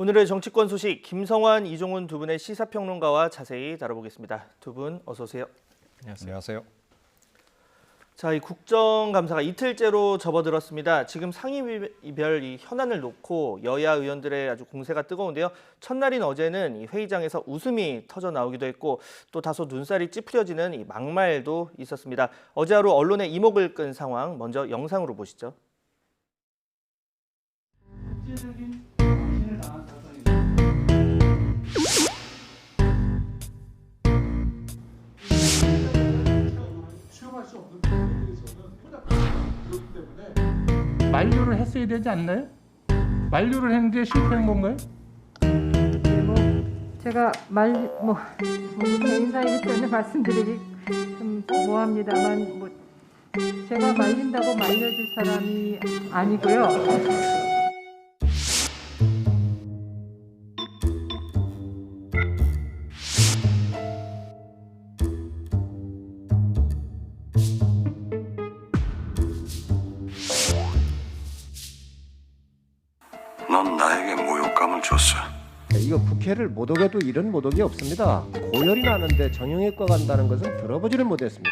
오늘의 정치권 소식 김성환, 이종훈 두 분의 시사평론가와 자세히 다뤄보겠습니다. 두 분 어서 오세요. 안녕하세요. 자, 이 국정감사가 이틀째로 접어들었습니다. 지금 상임위별 이 현안을 놓고 여야 의원들의 아주 공세가 뜨거운데요. 첫날인 어제는 이 회의장에서 웃음이 터져 나오기도 했고 또 다소 눈살이 찌푸려지는 이 막말도 있었습니다. 어제 하루 언론의 이목을 끈 상황 먼저 영상으로 보시죠. 만류를 했어야 되지 않나요? 만류를 했는데 실패한 건가요? 제가 개인사이기 때문에 말씀드리기 좀 뭐합니다만 제가 말린다고 말려줄 사람이 아니고요. 넌 나에게 모욕감을 줬어. 이거 국회를 못 오게도 이런 모독이 없습니다. 고열이 나는데 정형외과 간다는 것은 들어보지를 못했습니다.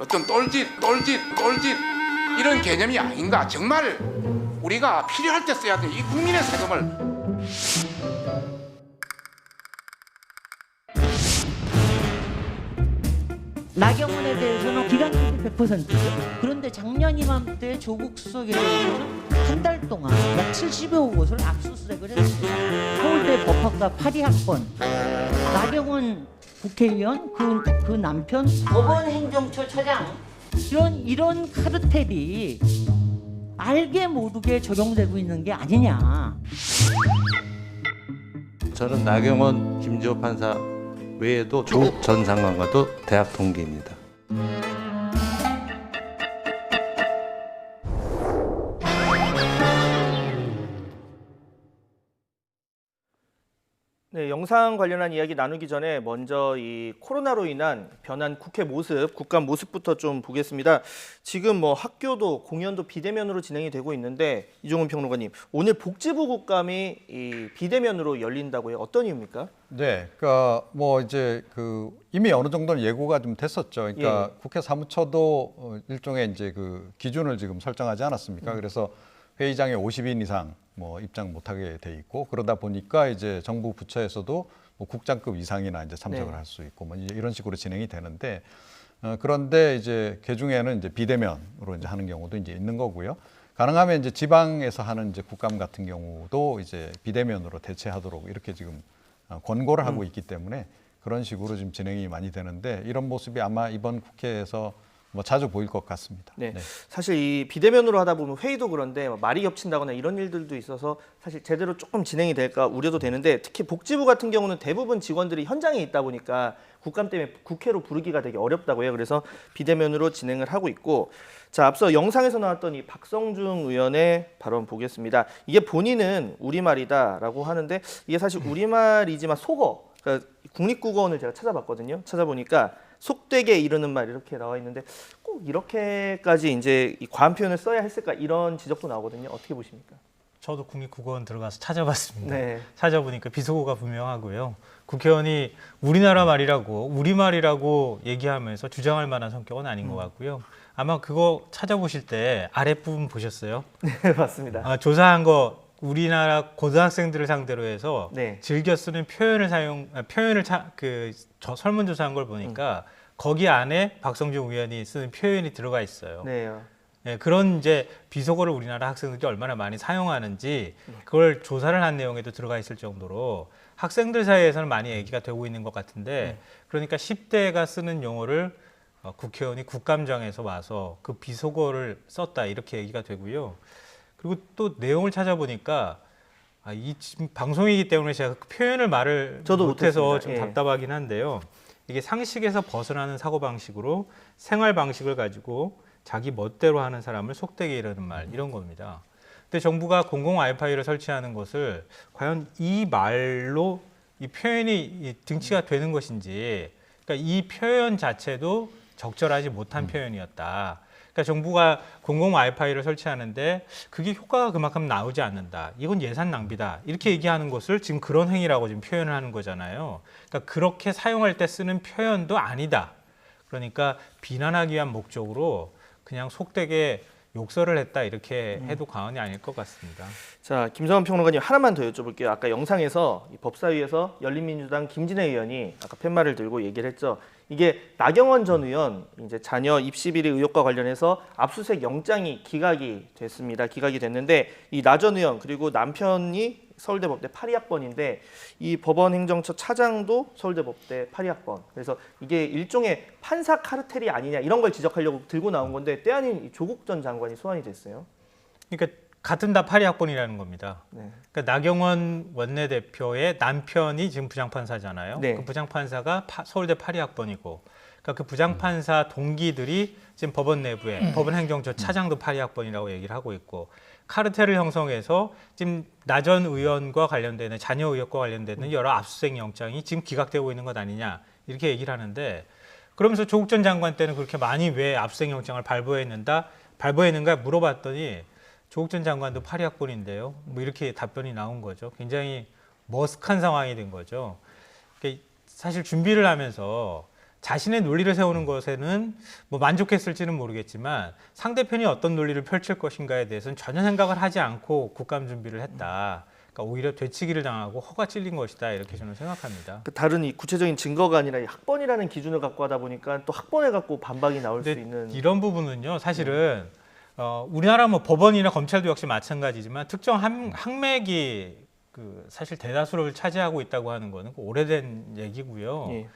어떤 똘짓 이런 개념이 아닌가. 정말 우리가 필요할 때 써야 돼. 이 국민의 세금을. 나경원에 대해서는 기간기도 100%죠. 그런데 작년 이맘때 조국 수석에 대해서는 한 달 동안 약 70여 곳을 압수수색을 했습니다. 서울대 법학과 82학번 나경원 국회의원 그 남편 법원 행정처 차장 이런 카르텔이 알게 모르게 적용되고 있는 게 아니냐. 저는 나경원, 김지호 판사 외에도 조국 전 장관과도 대학 동기입니다. 네, 영상 관련한 이야기 나누기 전에 먼저 이 코로나로 인한 변한 국회 모습, 국감 모습부터 좀 보겠습니다. 지금 학교도 공연도 비대면으로 진행이 되고 있는데 이종훈 평론가님, 오늘 복지부 국감이 이 비대면으로 열린다고요? 어떤 이유입니까? 네, 그러니까 이제 이미 어느 정도는 예고가 좀 됐었죠. 그러니까 국회 사무처도 일종의 이제 기준을 지금 설정하지 않았습니까? 그래서 회의장에 50인 이상 입장 못하게 돼 있고, 그러다 보니까 이제 정부 부처에서도 국장급 이상이나 이제 참석을 할 수 있고 이런 식으로 진행이 되는데, 그런데 이제 개중에는 이제 비대면으로 이제 하는 경우도 이제 있는 거고요. 가능하면 이제 지방에서 하는 이제 국감 같은 경우도 이제 비대면으로 대체하도록 이렇게 지금 권고를 하고 있기 때문에 그런 식으로 지금 진행이 많이 되는데, 이런 모습이 아마 이번 국회에서 자주 보일 것 같습니다. 네. 사실 이 비대면으로 하다 보면 회의도 그런데 말이 겹친다거나 이런 일들도 있어서 사실 제대로 조금 진행이 될까 우려도 되는데, 특히 복지부 같은 경우는 대부분 직원들이 현장에 있다 보니까 국감 때문에 국회로 부르기가 되게 어렵다고 해요. 그래서 비대면으로 진행을 하고 있고, 자, 앞서 영상에서 나왔던 이 박성중 의원의 발언 보겠습니다. 이게 본인은 우리말이다라고 하는데 이게 사실 우리말이지만 속어, 그러니까 국립국어원을 제가 찾아봤거든요. 찾아보니까 속되게 이르는 말 이렇게 나와 있는데 꼭 이렇게까지 이제 이 과한 표현을 써야 했을까, 이런 지적도 나오거든요. 어떻게 보십니까? 저도 국립국어원 들어가서 찾아봤습니다. 네. 찾아보니까 비속어가 분명하고요. 국회의원이 우리나라 말이라고 우리말이라고 얘기하면서 주장할 만한 성격은 아닌 것 같고요. 아마 그거 찾아보실 때 아랫부분 보셨어요? 네, 맞습니다. 조사한 거 우리나라 고등학생들을 상대로 해서 즐겨 쓰는 설문조사한 걸 보니까 거기 안에 박성중 의원이 쓰는 표현이 들어가 있어요. 네, 그런 이제 비속어를 우리나라 학생들이 얼마나 많이 사용하는지 그걸 조사를 한 내용에도 들어가 있을 정도로 학생들 사이에서는 많이 얘기가 되고 있는 것 같은데, 그러니까 10대가 쓰는 용어를 국회의원이 국감장에서 와서 그 비속어를 썼다, 이렇게 얘기가 되고요. 그리고 또 내용을 찾아보니까 이 지금 방송이기 때문에 제가 그 표현을 말을 못해서 좀 답답하긴 한데요. 이게 상식에서 벗어나는 사고방식으로 생활 방식을 가지고 자기 멋대로 하는 사람을 속되게 이르는 말, 이런 겁니다. 근데 정부가 공공 와이파이를 설치하는 것을 과연 이 말로 이 표현이 등치가 되는 것인지, 그러니까 이 표현 자체도 적절하지 못한 표현이었다. 그러니까 정부가 공공 와이파이를 설치하는데 그게 효과가 그만큼 나오지 않는다. 이건 예산 낭비다. 이렇게 얘기하는 것을 지금 그런 행위라고 지금 표현을 하는 거잖아요. 그러니까 그렇게 사용할 때 쓰는 표현도 아니다. 그러니까 비난하기 위한 목적으로 그냥 속되게 욕설을 했다 이렇게 해도 과언이 아닐 것 같습니다. 자, 김성환 평론가님 하나만 더 여쭤볼게요. 아까 영상에서 이 법사위에서 열린민주당 김진애 의원이 아까 팻말을 들고 얘기를 했죠. 이게 나경원 전 의원 이제 자녀 입시 비리 의혹과 관련해서 압수수색 영장이 기각이 됐습니다. 기각이 됐는데 이 나 전 의원 그리고 남편이 서울대 법대 82학번인데 이 법원 행정처 차장도 서울대 법대 82학번. 그래서 이게 일종의 판사 카르텔이 아니냐 이런 걸 지적하려고 들고 나온 건데 때 아닌 조국 전 장관이 소환이 됐어요. 그러니까 같은 다 82학번이라는 겁니다. 네. 그러니까 나경원 원내대표의 남편이 지금 부장판사잖아요. 네. 그 부장판사가 서울대 82학번이고 그러니까 그 부장판사 동기들이 지금 법원 내부에 법원 행정처 차장도 82학번이라고 얘기를 하고 있고 카르텔을 형성해서 지금 나 전 의원과 관련되는 자녀 의혹과 관련되는 여러 압수수색 영장이 지금 기각되고 있는 것 아니냐 이렇게 얘기를 하는데 그러면서 조국 전 장관 때는 그렇게 많이 왜 압수수색 영장을 발부했는가 물어봤더니 조국 전 장관도 82학번인데요. 뭐 이렇게 답변이 나온 거죠. 굉장히 머쓱한 상황이 된 거죠. 그러니까 사실 준비를 하면서 자신의 논리를 세우는 것에는 뭐 만족했을지는 모르겠지만 상대편이 어떤 논리를 펼칠 것인가에 대해서는 전혀 생각을 하지 않고 국감 준비를 했다. 그러니까 오히려 되치기를 당하고 허가 찔린 것이다. 이렇게 저는 생각합니다. 그 다른 이 구체적인 증거가 아니라 이 학번이라는 기준을 갖고 하다 보니까 또 학번을 갖고 반박이 나올 수 있는 이런 부분은요. 사실은 우리나라 뭐 법원이나 검찰도 역시 마찬가지지만 특정 학맥이 그 사실 대다수를 차지하고 있다고 하는 거는 오래된 얘기고요. 예.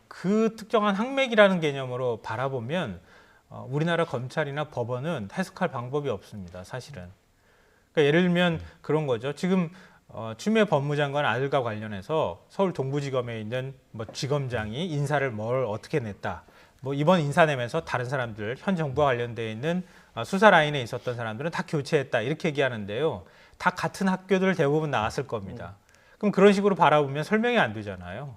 그 특정한 학맥이라는 개념으로 바라보면 우리나라 검찰이나 법원은 해석할 방법이 없습니다. 사실은. 그러니까 예를 들면 그런 거죠. 지금 추미애 법무장관 아들과 관련해서 서울 동부지검에 있는 뭐 지검장이 인사를 뭘 어떻게 냈다. 뭐 이번 인사 내면서 다른 사람들 현 정부와 관련돼 있는 수사 라인에 있었던 사람들은 다 교체했다 이렇게 얘기하는데요. 다 같은 학교들 대부분 나왔을 겁니다. 그럼 그런 식으로 바라보면 설명이 안 되잖아요.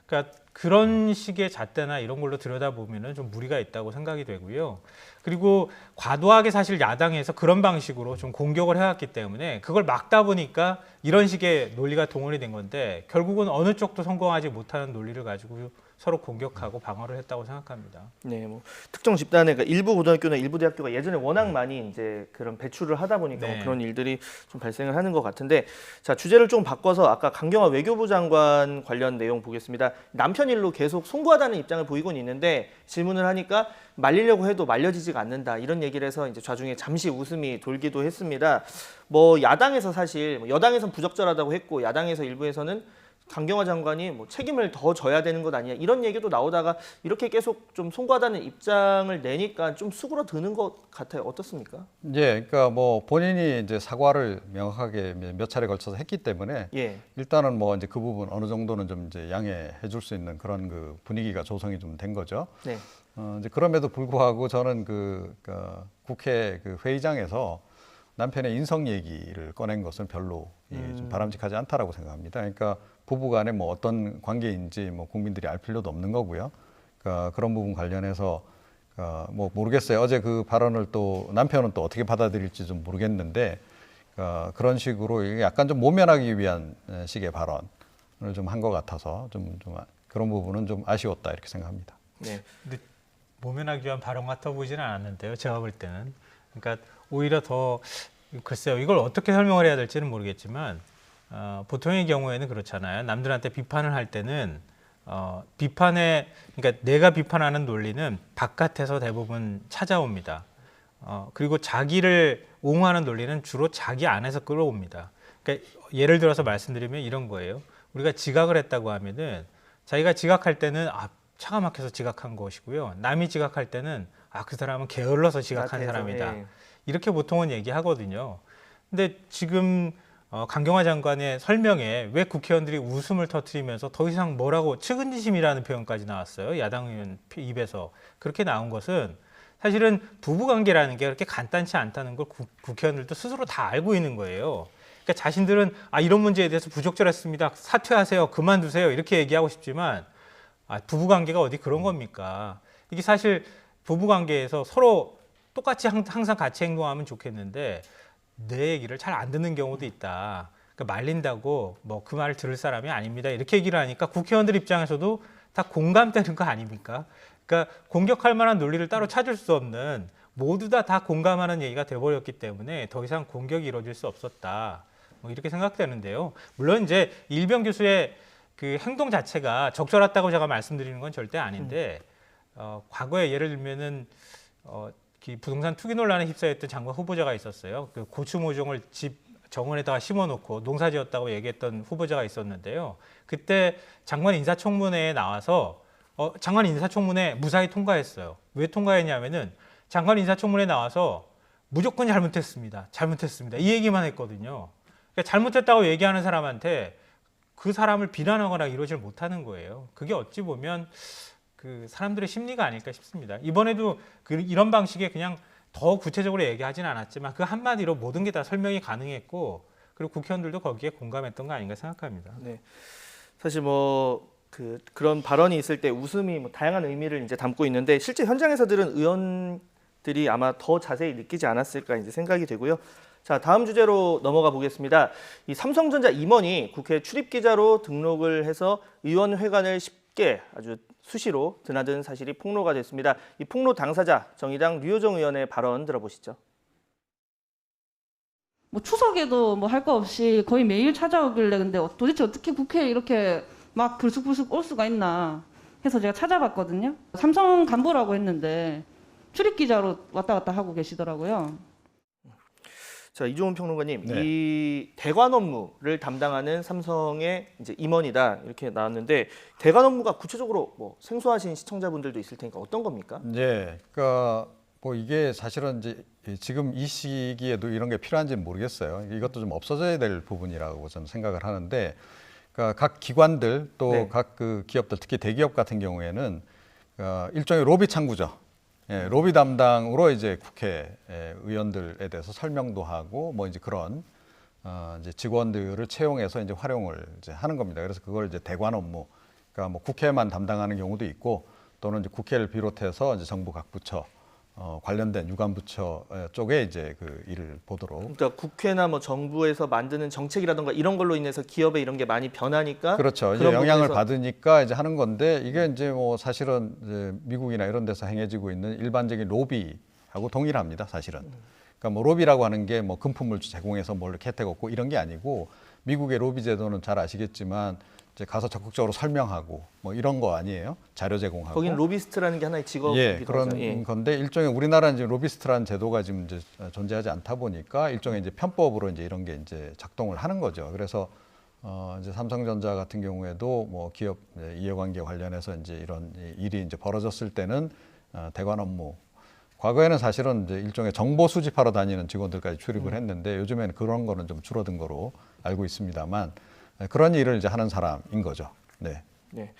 그러니까 그런 식의 잣대나 이런 걸로 들여다보면 좀 무리가 있다고 생각이 되고요. 그리고 과도하게 사실 야당에서 그런 방식으로 좀 공격을 해왔기 때문에 그걸 막다 보니까 이런 식의 논리가 동원이 된 건데 결국은 어느 쪽도 성공하지 못하는 논리를 가지고 서로 공격하고 방어를 했다고 생각합니다. 네, 뭐 특정 집단의 그러니까 일부 고등학교나 일부 대학교가 예전에 워낙 많이 이제 그런 배출을 하다 보니까 뭐 그런 일들이 좀 발생을 하는 것 같은데, 자 주제를 좀 바꿔서 아까 강경화 외교부 장관 관련 내용 보겠습니다. 남편 일로 계속 송구하다는 입장을 보이곤 있는데 질문을 하니까 말리려고 해도 말려지지가 않는다 이런 얘기를 해서 이제 좌중에 잠시 웃음이 돌기도 했습니다. 뭐 야당에서 사실 여당에서는 부적절하다고 했고 야당에서 일부에서는 강경화 장관이 뭐 책임을 더 져야 되는 것 아니냐 이런 얘기도 나오다가 이렇게 계속 좀 송구하다는 입장을 내니까 좀 수그러드는 것 같아요. 어떻습니까? 예, 그러니까 뭐 본인이 이제 사과를 명확하게 몇 차례 걸쳐서 했기 때문에 예. 일단은 뭐 이제 그 부분 어느 정도는 좀 이제 양해해 줄 수 있는 그런 그 분위기가 조성이 좀 된 거죠. 네. 이제 그럼에도 불구하고 저는 국회 그 회의장에서 남편의 인성 얘기를 꺼낸 것은 별로 좀 바람직하지 않다라고 생각합니다. 그러니까 부부간에 뭐 어떤 관계인지 뭐 국민들이 알 필요도 없는 거고요. 그러니까 그런 부분 관련해서 뭐 모르겠어요. 어제 그 발언을 또 남편은 또 어떻게 받아들일지 좀 모르겠는데 그런 식으로 약간 좀 모면하기 위한 식의 발언을 좀 한 것 같아서 좀 그런 부분은 좀 아쉬웠다 이렇게 생각합니다. 네. 근데 모면하기 위한 발언 같아 보이지는 않았는데요. 제가 볼 때는. 그러니까 오히려 더 글쎄요. 이걸 어떻게 설명을 해야 될지는 모르겠지만 보통의 경우에는 그렇잖아요. 남들한테 비판을 할 때는 그러니까 내가 비판하는 논리는 바깥에서 대부분 찾아옵니다. 그리고 자기를 옹호하는 논리는 주로 자기 안에서 끌어옵니다. 그러니까 예를 들어서 말씀드리면 이런 거예요. 우리가 지각을 했다고 하면은 자기가 지각할 때는 차가 막혀서 지각한 것이고요. 남이 지각할 때는 그 사람은 게을러서 지각한 사람이다. 예. 이렇게 보통은 얘기하거든요. 근데 지금 강경화 장관의 설명에 왜 국회의원들이 웃음을 터뜨리면서 더 이상 뭐라고 측은지심이라는 표현까지 나왔어요. 야당 의원 입에서. 그렇게 나온 것은 사실은 부부관계라는 게 그렇게 간단치 않다는 걸 국회의원들도 스스로 다 알고 있는 거예요. 그러니까 자신들은 이런 문제에 대해서 부적절했습니다. 사퇴하세요. 그만두세요. 이렇게 얘기하고 싶지만 부부관계가 어디 그런 겁니까? 이게 사실 부부 관계에서 서로 똑같이 항상 같이 행동하면 좋겠는데 내 얘기를 잘 안 듣는 경우도 있다. 그러니까 말린다고 뭐 그 말을 들을 사람이 아닙니다. 이렇게 얘기를 하니까 국회의원들 입장에서도 다 공감되는 거 아닙니까? 그러니까 공격할 만한 논리를 따로 찾을 수 없는 모두 다 공감하는 얘기가 돼버렸기 때문에 더 이상 공격이 이루어질 수 없었다. 뭐 이렇게 생각되는데요. 물론 이제 이일병 교수의 그 행동 자체가 적절했다고 제가 말씀드리는 건 절대 아닌데 과거에 예를 들면은 부동산 투기 논란에 휩싸였던 장관 후보자가 있었어요. 그 고추 모종을 집 정원에다가 심어놓고 농사지었다고 얘기했던 후보자가 있었는데요. 그때 장관 인사청문회에 나와서 장관 인사청문회 무사히 통과했어요. 왜 통과했냐면은 장관 인사청문회에 나와서 무조건 잘못했습니다. 잘못했습니다. 이 얘기만 했거든요. 그러니까 잘못했다고 얘기하는 사람한테 그 사람을 비난하거나 이러질 못하는 거예요. 그게 어찌 보면 그 사람들의 심리가 아닐까 싶습니다. 이번에도 이런 방식의 그냥 더 구체적으로 얘기하진 않았지만 그 한마디로 모든 게 다 설명이 가능했고 그리고 국회의원들도 거기에 공감했던 거 아닌가 생각합니다. 네. 사실 그런 발언이 있을 때 웃음이 다양한 의미를 이제 담고 있는데 실제 현장에서들은 의원들이 아마 더 자세히 느끼지 않았을까 이제 생각이 되고요. 자, 다음 주제로 넘어가 보겠습니다. 이 삼성전자 임원이 국회 출입 기자로 등록을 해서 의원회관을 쉽게 아주 수시로 드나든 사실이 폭로가 됐습니다. 이 폭로 당사자 정의당 류호정 의원의 발언 들어보시죠. 뭐 추석에도 뭐 할 거 없이 거의 매일 찾아오길래 근데 도대체 어떻게 국회에 이렇게 막 불쑥불쑥 올 수가 있나 해서 제가 찾아봤거든요. 삼성 간부라고 했는데 출입 기자로 왔다 갔다 하고 계시더라고요. 자, 이종훈 평론가님, 네. 이 대관 업무를 담당하는 삼성의 이제 임원이다 이렇게 나왔는데 대관 업무가 구체적으로 뭐 생소하신 시청자분들도 있을 테니까 어떤 겁니까? 네, 그러니까 뭐 이게 사실은 이제 지금 이 시기에도 이런 게 필요한지는 모르겠어요. 이것도 좀 없어져야 될 부분이라고 저는 생각을 하는데, 그러니까 각 기관들 또 네. 각 그 기업들, 특히 대기업 같은 경우에는 일종의 로비 창구죠. 예, 로비 담당으로 이제 국회 의원들에 대해서 설명도 하고 뭐 이제 그런 이제 직원들을 채용해서 이제 활용을 이제 하는 겁니다. 그래서 그걸 이제 대관 업무, 그러니까 뭐 국회만 담당하는 경우도 있고 또는 이제 국회를 비롯해서 이제 정부 각 부처 관련된 유관부처 쪽에 이제 그 일을 보도록. 그러니까 국회나 뭐 정부에서 만드는 정책이라든가 이런 걸로 인해서 기업에 이런 게 많이 변하니까 그렇죠. 이제 그런 영향을 부분에서 받으니까 이제 하는 건데 이게 이제 뭐 사실은 이제 미국이나 이런 데서 행해지고 있는 일반적인 로비하고 동일합니다. 사실은. 그러니까 뭐 로비라고 하는 게 뭐 금품을 제공해서 뭘 이렇게 혜택 얻고 이런 게 아니고 미국의 로비 제도는 잘 아시겠지만 이제 가서 적극적으로 설명하고 뭐 이런 거 아니에요? 자료 제공하고. 거긴 로비스트라는 게 하나의 직업이기도 예, 그런 하죠. 예. 건데 일종의 우리나라는 지금 로비스트라는 제도가 지금 이제 존재하지 않다 보니까 일종의 이제 편법으로 이제 이런 게 이제 작동을 하는 거죠. 그래서 이제 삼성전자 같은 경우에도 뭐 기업 이해관계 관련해서 이제 이런 일이 이제 벌어졌을 때는 대관 업무. 과거에는 사실은 이제 일종의 정보 수집하러 다니는 직원들까지 출입을 했는데 요즘에는 그런 거는 좀 줄어든 거로 알고 있습니다만 그런 일을 이제 하는 사람인 거죠. 네. 네.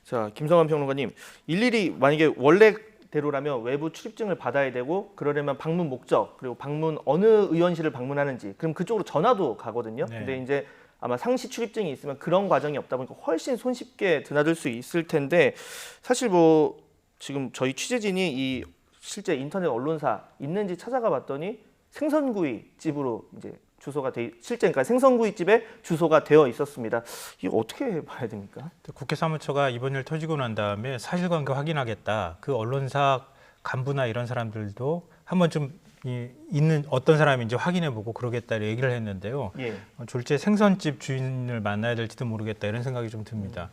자, 김성환 평론가님, 일일이 만약에 원래대로라면 외부 출입증을 받아야 되고 그러려면 방문 목적 그리고 방문 어느 의원실을 방문하는지 그럼 그쪽으로 전화도 가거든요. 네. 근데 이제 아마 상시 출입증이 있으면 그런 과정이 없다 보니까 훨씬 손쉽게 드나들 수 있을 텐데 사실 뭐 지금 저희 취재진이 이 실제 인터넷 언론사 있는지 찾아가 봤더니 생선구이 집으로 이제 주소가 실제 그러니까 생선구이집에 주소가 되어 있었습니다. 이거 어떻게 봐야 됩니까? 국회 사무처가 이번 일 터지고 난 다음에 사실관계 확인하겠다. 그 언론사 간부나 이런 사람들도 한번 좀 있는 어떤 사람인지 확인해보고 그러겠다 얘기를 했는데요. 예. 졸지에 생선집 주인을 만나야 될지도 모르겠다 이런 생각이 좀 듭니다.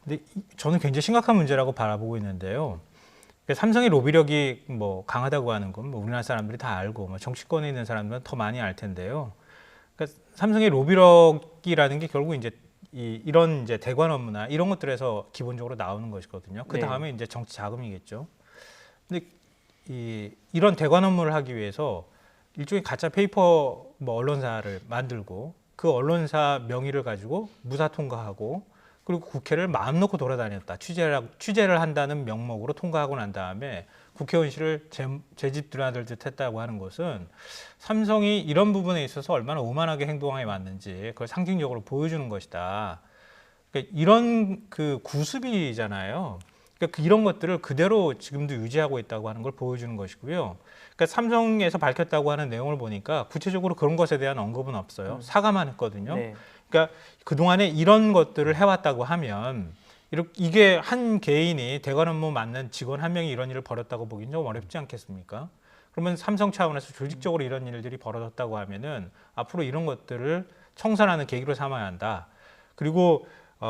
근데 저는 굉장히 심각한 문제라고 바라보고 있는데요. 삼성의 로비력이 뭐 강하다고 하는 건 뭐 우리나라 사람들이 다 알고 뭐 정치권에 있는 사람들은 더 많이 알 텐데요. 그러니까 삼성의 로비력이라는 게 결국 이제 이런 이제 대관 업무나 이런 것들에서 기본적으로 나오는 것이거든요. 그 다음에 이제 정치 자금이겠죠. 근데 이런 대관 업무를 하기 위해서 일종의 가짜 페이퍼 뭐 언론사를 만들고 그 언론사 명의를 가지고 무사 통과하고 그리고 국회를 마음 놓고 돌아다녔다. 취재를 한다는 명목으로 통과하고 난 다음에 국회의원실을 제 집 드나들 듯 했다고 하는 것은 삼성이 이런 부분에 있어서 얼마나 오만하게 행동하게 맞는지 그걸 상징적으로 보여주는 것이다. 그러니까 이런 그 구습이잖아요. 그러니까 이런 것들을 그대로 지금도 유지하고 있다고 하는 걸 보여주는 것이고요. 그러니까 삼성에서 밝혔다고 하는 내용을 보니까 구체적으로 그런 것에 대한 언급은 없어요. 사과만 했거든요. 네. 그러니까 그동안에 이런 것들을 해왔다고 하면 이게 한 개인이 대관 업무 맡는 직원 한 명이 이런 일을 벌였다고 보기는 좀 어렵지 않겠습니까? 그러면 삼성 차원에서 조직적으로 이런 일들이 벌어졌다고 하면은 앞으로 이런 것들을 청산하는 계기로 삼아야 한다. 그리고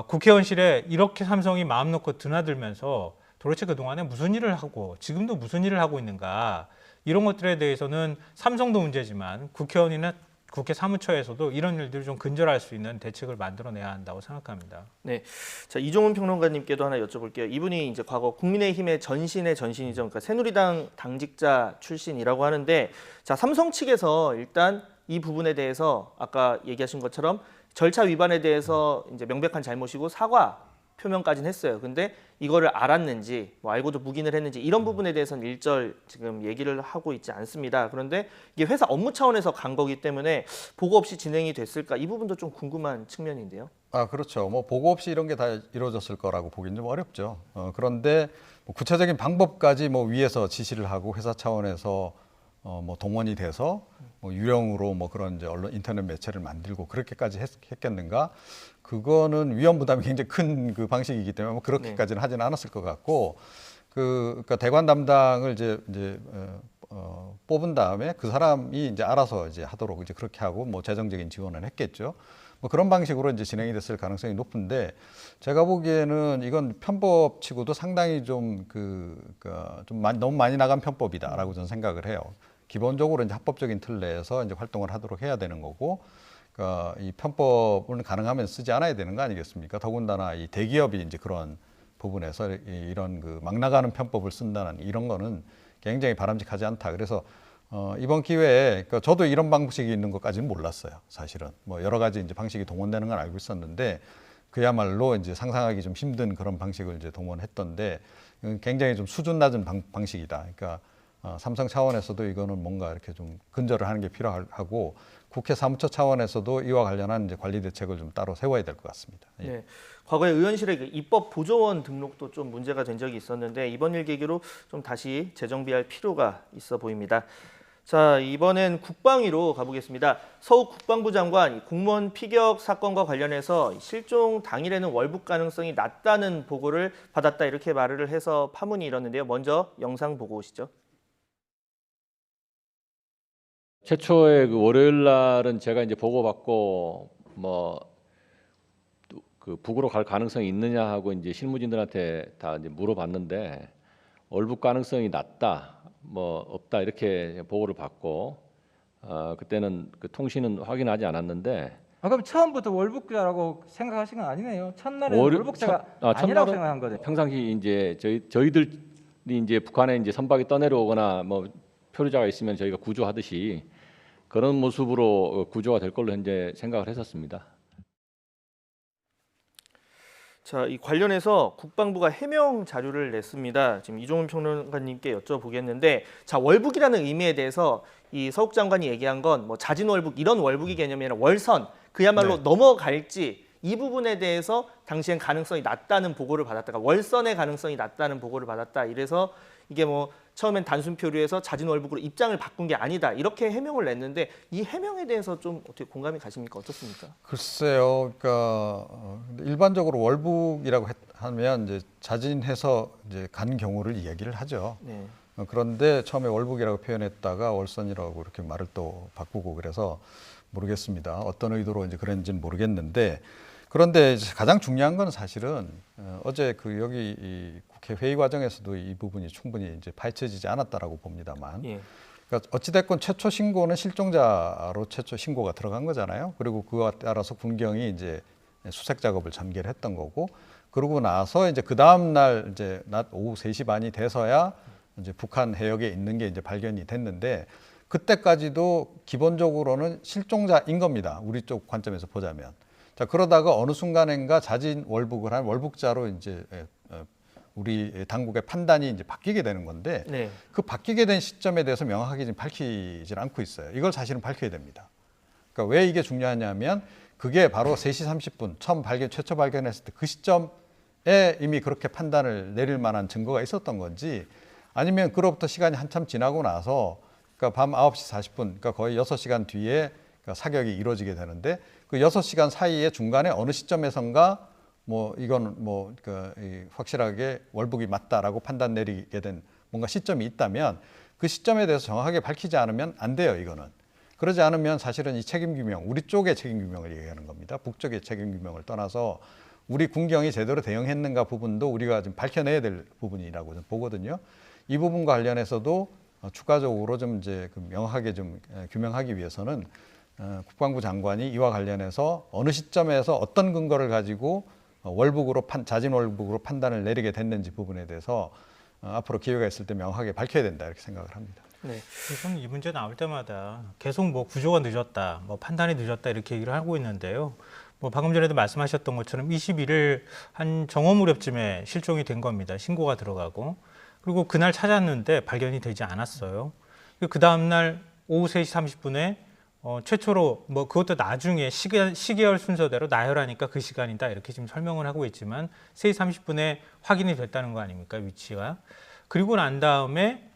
국회의원실에 이렇게 삼성이 마음 놓고 드나들면서 도대체 그동안에 무슨 일을 하고 지금도 무슨 일을 하고 있는가, 이런 것들에 대해서는 삼성도 문제지만 국회의원이나 국회 사무처에서도 이런 일들을 좀 근절할 수 있는 대책을 만들어내야 한다고 생각합니다. 네, 자 이종훈 평론가님께도 하나 여쭤볼게요. 이분이 이제 과거 국민의힘의 전신의 전신이죠. 그러니까 새누리당 당직자 출신이라고 하는데, 자 삼성 측에서 일단 이 부분에 대해서 아까 얘기하신 것처럼 절차 위반에 대해서 이제 명백한 잘못이고 사과 표명까지는 했어요. 근데 이거를 알았는지, 뭐 알고도 묵인을 했는지 이런 부분에 대해서는 일절 지금 얘기를 하고 있지 않습니다. 그런데 이게 회사 업무 차원에서 간 거기 때문에 보고 없이 진행이 됐을까, 이 부분도 좀 궁금한 측면인데요. 아 그렇죠. 뭐 보고 없이 이런 게 다 이루어졌을 거라고 보기는 좀 어렵죠. 그런데 뭐 구체적인 방법까지 뭐 위에서 지시를 하고 회사 차원에서 뭐 동원이 돼서 뭐 유령으로 뭐 그런 이제 언론 인터넷 매체를 만들고 그렇게까지 했겠는가? 그거는 위험 부담이 굉장히 큰 그 방식이기 때문에 뭐 그렇게까지는 하지는 않았을 것 같고, 그러니까 대관 담당을 이제 뽑은 다음에 그 사람이 이제 알아서 이제 하도록 이제 그렇게 하고 뭐 재정적인 지원을 했겠죠. 뭐 그런 방식으로 이제 진행이 됐을 가능성이 높은데, 제가 보기에는 이건 편법치고도 상당히 좀 너무 많이 나간 편법이다라고 저는 생각을 해요. 기본적으로 이제 합법적인 틀 내에서 이제 활동을 하도록 해야 되는 거고, 그러니까 이 편법은 가능하면 쓰지 않아야 되는 거 아니겠습니까? 더군다나 이 대기업이 이제 그런 부분에서 이런 그 막 나가는 편법을 쓴다는 이런 거는 굉장히 바람직하지 않다. 그래서 이번 기회에, 그러니까 저도 이런 방식이 있는 것까지는 몰랐어요. 사실은 뭐 여러 가지 이제 방식이 동원되는 건 알고 있었는데, 그야말로 이제 상상하기 좀 힘든 그런 방식을 이제 동원했던데, 굉장히 좀 수준 낮은 방식이다. 그러니까 삼성 차원에서도 이거는 뭔가 이렇게 좀 근절을 하는 게 필요하고, 국회 사무처 차원에서도 이와 관련한 이제 관리 대책을 좀 따로 세워야 될 것 같습니다. 예. 네, 과거에 의원실의 그 입법 보조원 등록도 좀 문제가 된 적이 있었는데 이번 일 계기로 좀 다시 재정비할 필요가 있어 보입니다. 자, 이번엔 국방위로 가보겠습니다. 서욱 국방부 장관 공무원 피격 사건과 관련해서 실종 당일에는 월북 가능성이 낮다는 보고를 받았다, 이렇게 말을 해서 파문이 일었는데요. 먼저 영상 보고 오시죠. 최초의 그 월요일 날은 제가 이제 보고받고 뭐 그 북으로 갈 가능성이 있느냐 하고 이제 실무진들한테 다 이제 물어봤는데, 월북 가능성이 낮다, 뭐 없다 이렇게 보고를 받고, 그때는 그 통신은 확인하지 않았는데. 그럼 처음부터 월북자라고 생각하신 건 아니네요. 첫날에 월북자가 아니라고 생각한 거죠. 평상시 이제 저희들이 이제 북한에 이제 선박이 떠내려오거나 뭐 표류자가 있으면 저희가 구조하듯이 그런 모습으로 구조가 될 걸로 현재 생각을 했었습니다. 자, 이 관련해서 국방부가 해명 자료를 냈습니다. 지금 이종훈 평론가님께 여쭤보겠는데, 자 월북이라는 의미에 대해서 이 서욱 장관이 얘기한 건 뭐 자진 월북 이런 월북이 개념이 아니라 월선, 그야말로 넘어갈지 이 부분에 대해서 당시엔 가능성이 낮다는 보고를 받았다가 월선의 가능성이 낮다는 보고를 받았다. 이래서 이게 뭐 처음엔 단순 표류해서 자진 월북으로 입장을 바꾼 게 아니다, 이렇게 해명을 냈는데 이 해명에 대해서 좀 어떻게 공감이 가십니까? 어떻습니까? 글쎄요, 그러니까 일반적으로 월북이라고 하면 이제 자진해서 이제 간 경우를 이야기를 하죠. 네. 그런데 처음에 월북이라고 표현했다가 월선이라고 이렇게 말을 또 바꾸고, 그래서 모르겠습니다. 어떤 의도로 이제 그랬는지는 모르겠는데, 그런데 이제 가장 중요한 건 사실은 어제 그 여기 이 국회 회의 과정에서도 이 부분이 충분히 이제 파헤쳐지지 않았다라고 봅니다만, 예. 그러니까 어찌됐건 최초 신고는 실종자로 최초 신고가 들어간 거잖아요. 그리고 그와 따라서 군경이 이제 수색 작업을 전개를 했던 거고, 그러고 나서 이제 그 다음 날 이제 낮 오후 3시 반이 돼서야 이제 북한 해역에 있는 게 이제 발견이 됐는데, 그때까지도 기본적으로는 실종자인 겁니다. 우리 쪽 관점에서 보자면. 자, 그러다가 어느 순간인가 자진 월북을 한 월북자로 이제 우리 당국의 판단이 이제 바뀌게 되는 건데, 네. 그 바뀌게 된 시점에 대해서 명확하게 지금 밝히질 않고 있어요. 이걸 사실은 밝혀야 됩니다. 그러니까 왜 이게 중요하냐면, 그게 바로 3시 30분 최초 발견했을 때 그 시점 이미 그렇게 판단을 내릴 만한 증거가 있었던 건지 아니면 그로부터 시간이 한참 지나고 나서 그러니까 밤 9시 40분 그러니까 거의 6시간 뒤에 사격이 이루어지게 되는데 그 6시간 사이에 중간에 어느 시점에선가 뭐 이건 뭐 확실하게 월북이 맞다라고 판단 내리게 된 뭔가 시점이 있다면 그 시점에 대해서 정확하게 밝히지 않으면 안 돼요. 이거는. 그러지 않으면 사실은 이 책임 규명, 우리 쪽의 책임 규명을 얘기하는 겁니다. 북쪽의 책임 규명을 떠나서 우리 군경이 제대로 대응했는가 부분도 우리가 좀 밝혀내야 될 부분이라고 좀 보거든요. 이 부분과 관련해서도 추가적으로 좀 이제 명확하게 좀 규명하기 위해서는 국방부 장관이 이와 관련해서 어느 시점에서 어떤 근거를 가지고 자진 월북으로 판단을 내리게 됐는지 부분에 대해서 앞으로 기회가 있을 때 명확하게 밝혀야 된다 이렇게 생각을 합니다. 네. 저는 이 문제 나올 때마다 계속 뭐 구조가 늦었다, 뭐 판단이 늦었다 이렇게 얘기를 하고 있는데요. 뭐 방금 전에도 말씀하셨던 것처럼 21일 한 정오 무렵쯤에 실종이 된 겁니다. 신고가 들어가고 그리고 그날 찾았는데 발견이 되지 않았어요. 그 다음 날 오후 3시 30분에 최초로 뭐 그것도 나중에 시계열 순서대로 나열하니까 그 시간이다 이렇게 지금 설명을 하고 있지만 3시 30분에 확인이 됐다는 거 아닙니까 위치가. 그리고 난 다음에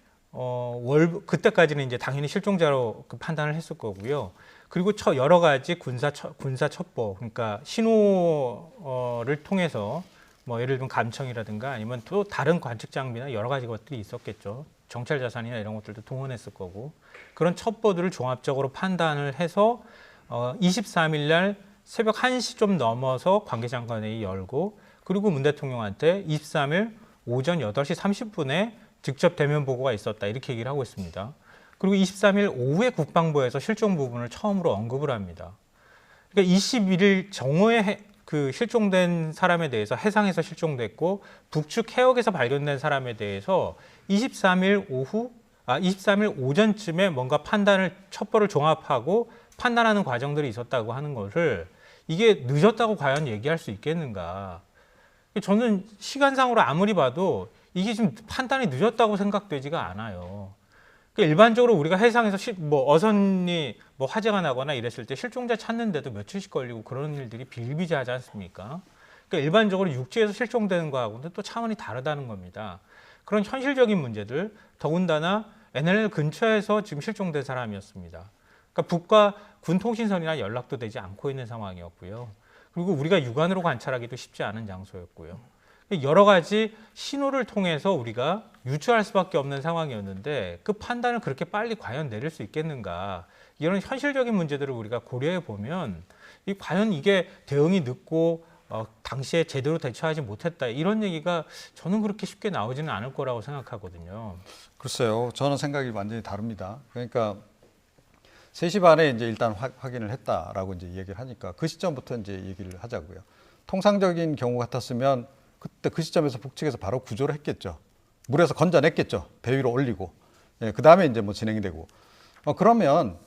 그때까지는 이제 당연히 실종자로 판단을 했을 거고요. 그리고 여러 가지 군사 첩보 그러니까 신호를 통해서 뭐 예를 들면 감청이라든가 아니면 또 다른 관측 장비나 여러 가지 것들이 있었겠죠. 정찰 자산이나 이런 것들도 동원했을 거고 그런 첩보들을 종합적으로 판단을 해서 23일 날 새벽 1시 좀 넘어서 관계장관회의 열고 그리고 문 대통령한테 23일 오전 8시 30분에 직접 대면 보고가 있었다 이렇게 얘기를 하고 있습니다. 그리고 23일 오후에 국방부에서 실종 부분을 처음으로 언급을 합니다. 그러니까 21일 정오에 그 실종된 사람에 대해서 해상에서 실종됐고 북측 해역에서 발견된 사람에 대해서 23일 오전쯤에 뭔가 첩보를 종합하고 판단하는 과정들이 있었다고 하는 것을 이게 늦었다고 과연 얘기할 수 있겠는가. 저는 시간상으로 아무리 봐도 이게 지금 판단이 늦었다고 생각되지가 않아요. 일반적으로 우리가 해상에서 어선이 뭐 화재가 나거나 이랬을 때 실종자 찾는데도 며칠씩 걸리고 그런 일들이 비일비재하지 않습니까? 그러니까 일반적으로 육지에서 실종되는 거하고는 또 차원이 다르다는 겁니다. 그런 현실적인 문제들, 더군다나 NLL 근처에서 지금 실종된 사람이었습니다. 그러니까 북과 군 통신선이나 연락도 되지 않고 있는 상황이었고요. 그리고 우리가 육안으로 관찰하기도 쉽지 않은 장소였고요. 여러 가지 신호를 통해서 우리가 유추할 수밖에 없는 상황이었는데 그 판단을 그렇게 빨리 과연 내릴 수 있겠는가. 이런 현실적인 문제들을 우리가 고려해 보면 과연 이게 대응이 늦고 당시에 제대로 대처하지 못했다. 이런 얘기가 저는 그렇게 쉽게 나오지는 않을 거라고 생각하거든요. 글쎄요. 저는 생각이 완전히 다릅니다. 그러니까 3시 반에 이제 일단 확인을 했다라고 이제 얘기를 하니까 그 시점부터 이제 얘기를 하자고요. 통상적인 경우 같았으면 그때 그 시점에서 북측에서 바로 구조를 했겠죠. 물에서 건져냈겠죠. 배 위로 올리고. 그 다음에 이제 뭐 진행이 되고. 그러면